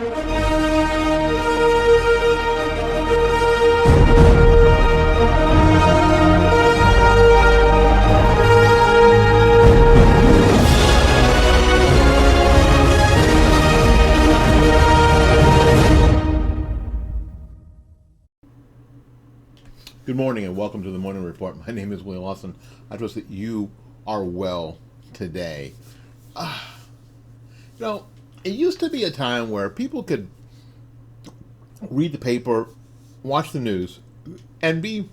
Good morning and welcome to the Morning Report. My name is William Lawson. I trust that you are well today. It used to be a time where people could read the paper, watch the news, and be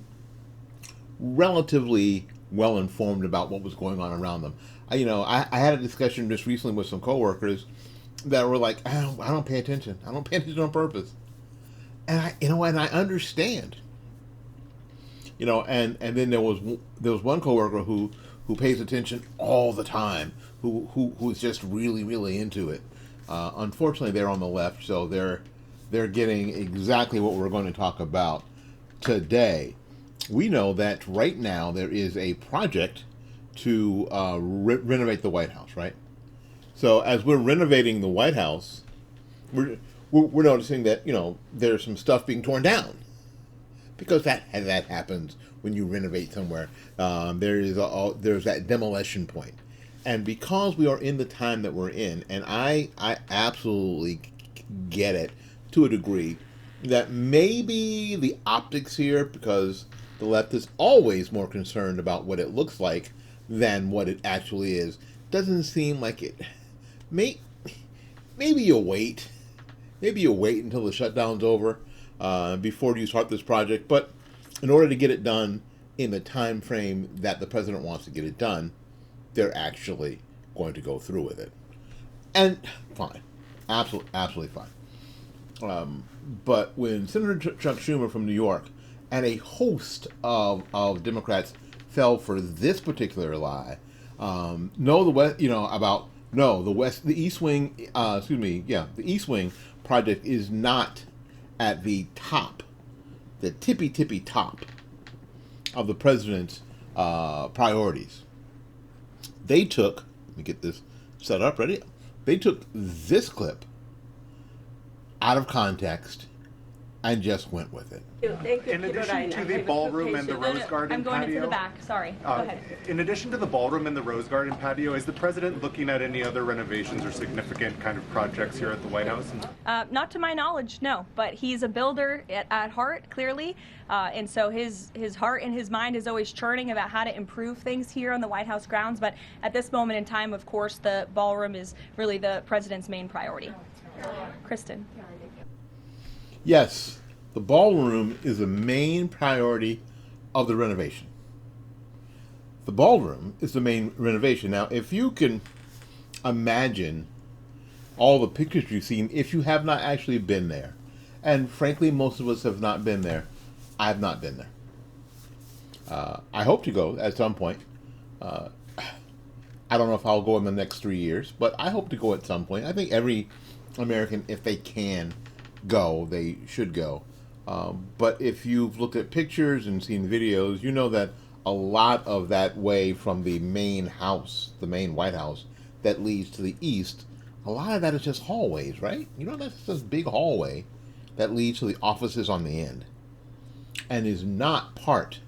relatively well informed about what was going on around them. I had a discussion just recently with some coworkers that were like, I don't pay attention. I don't pay attention on purpose. And I understand. And then there was one coworker who pays attention all the time, who's just really, really into it. Unfortunately, they're on the left, so they're getting exactly what we're going to talk about today. We know that right now there is a project to renovate the White House, right? So as we're renovating the White House, we're noticing that there's some stuff being torn down. Because that happens when you renovate somewhere. There's that demolition point. And because we are in the time that we're in, and I absolutely get it to a degree, that maybe the optics here, because the left is always more concerned about what it looks like than what it actually is, doesn't seem like it. Maybe you wait. Maybe you wait until the shutdown's over. Before you start this project, but in order to get it done in the time frame that the president wants to get it done, they're actually going to go through with it. And fine. Absolutely fine. But when Senator Chuck Schumer from New York and a host of Democrats fell for this particular lie, the East Wing project is not at the top, the tippy top of the president's priorities. They took, let me get this set up, ready? They took this clip out of context and just went with it. Thank you. In addition to the ballroom and the rose garden I'm going patio, into the back, sorry. Go ahead. In addition to the ballroom and the rose garden patio, is the president looking at any other renovations or significant kind of projects here at the White House? Not to my knowledge, no, but he's a builder at heart, clearly, and so his heart and his mind is always churning about how to improve things here on the White House grounds, but at this moment in time, of course, the ballroom is really the president's main priority. Kristen. Yes, the ballroom is the main priority of the renovation. The ballroom is the main renovation. Now, if you can imagine all the pictures you've seen, if you have not actually been there, and frankly, most of us have not been there, I have not been there. I hope to go at some point. I don't know if I'll go in the next 3 years, but I hope to go at some point. I think every American, if they can go, they should go. But if you've looked at pictures and seen videos, you know that a lot of that way from the main house, the main White House, that leads to the east, a lot of that is just hallways, right? That's this big hallway that leads to the offices on the end and is not part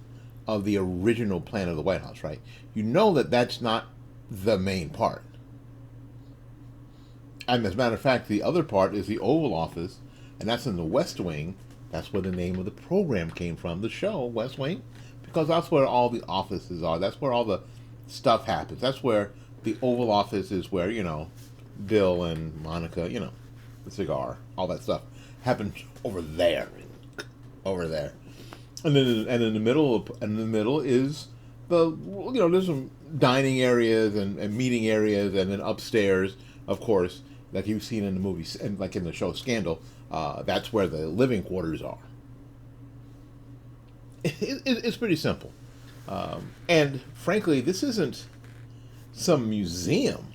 of the original plan of the White House, right? You know that that's not the main part. And as a matter of fact, the other part is the Oval Office, and that's in the West Wing. That's where the name of the program came from, the show, West Wing, because that's where all the offices are. That's where all the stuff happens. That's where the Oval Office is where, Bill and Monica, the cigar, all that stuff happens over there. And then in the middle is there's some dining areas and meeting areas, and then upstairs, of course, like you've seen in the movies and like in the show Scandal, that's where the living quarters are. It's pretty simple. And frankly, this isn't some museum.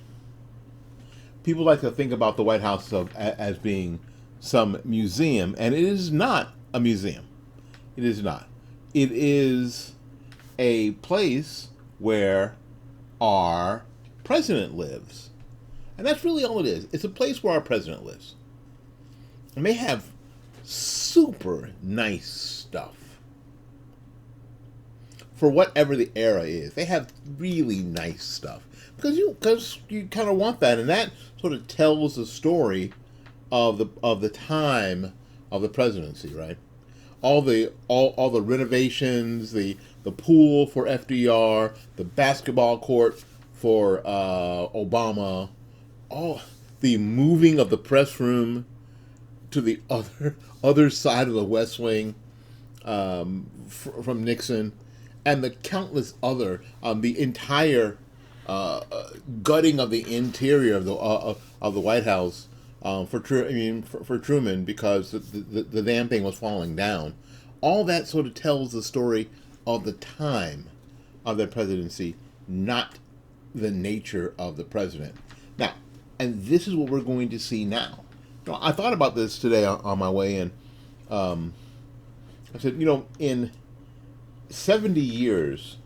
People like to think about the White House as being some museum, and it is not a museum. It is not. It is a place where our president lives. And that's really all it is. It's a place where our president lives. And they have super nice stuff. For whatever the era is, they have really nice stuff. Because you kind of want that, and that sort of tells the story of the time of the presidency, right? All the renovations, the pool for FDR, the basketball court for Obama, all the moving of the press room to the other side of the West Wing from Nixon, and the countless other the entire gutting of the interior of the White House for Truman, because the damn thing was falling down. All that sort of tells the story of the time of the presidency, not the nature of the president. Now, and this is what we're going to see now. Now, I thought about this today on my way in. I said, in 70 years,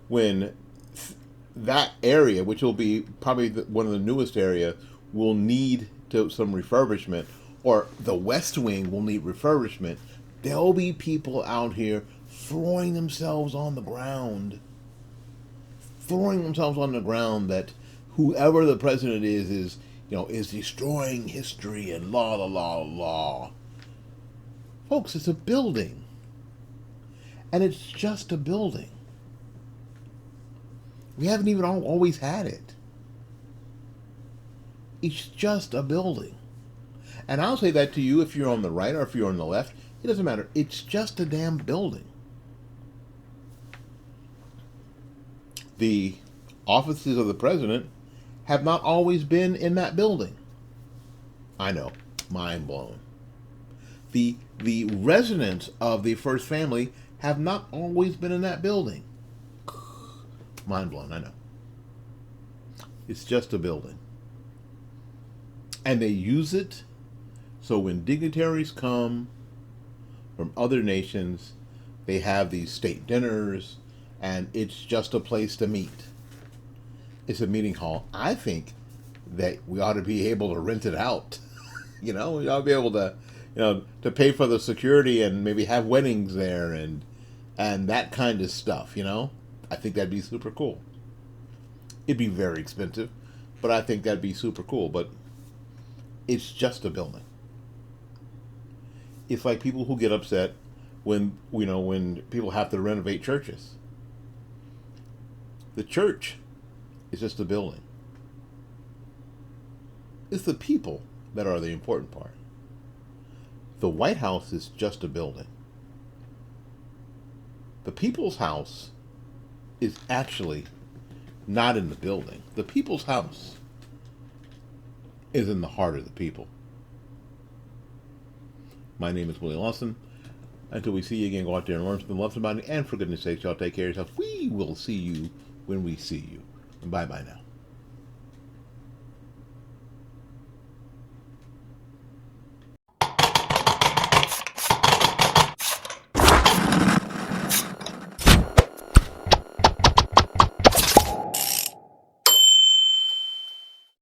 when that area, which will be probably one of the newest area, will need some refurbishment, or the West Wing will need refurbishment, there'll be people out here throwing themselves on the ground, that whoever the president is destroying history and law. Folks, it's a building. And it's just a building. We haven't even always had it. It's just a building. And I'll say that to you if you're on the right or if you're on the left. It doesn't matter. It's just a damn building. The offices of the president have not always been in that building. I know. Mind blown. The residents of the first family have not always been in that building. Mind blown, I know. It's just a building. And they use it so when dignitaries come from other nations, they have these state dinners, and it's just a place to meet. It's a meeting hall. I think that we ought to be able to rent it out. We ought to be able to, to pay for the security and maybe have weddings there and that kind of stuff, I think that'd be super cool. It'd be very expensive, but I think that'd be super cool. But it's just a building. It's like people who get upset when people have to renovate churches. The church is just a building. It's the people that are the important part. The White House is just a building. The people's house is actually not in the building. The people's house is in the heart of the people. My name is Willie Lawson. Until we see you again, go out there and learn something, love somebody, and for goodness sakes, y'all take care of yourself. We will see you when we see you. Bye-bye now.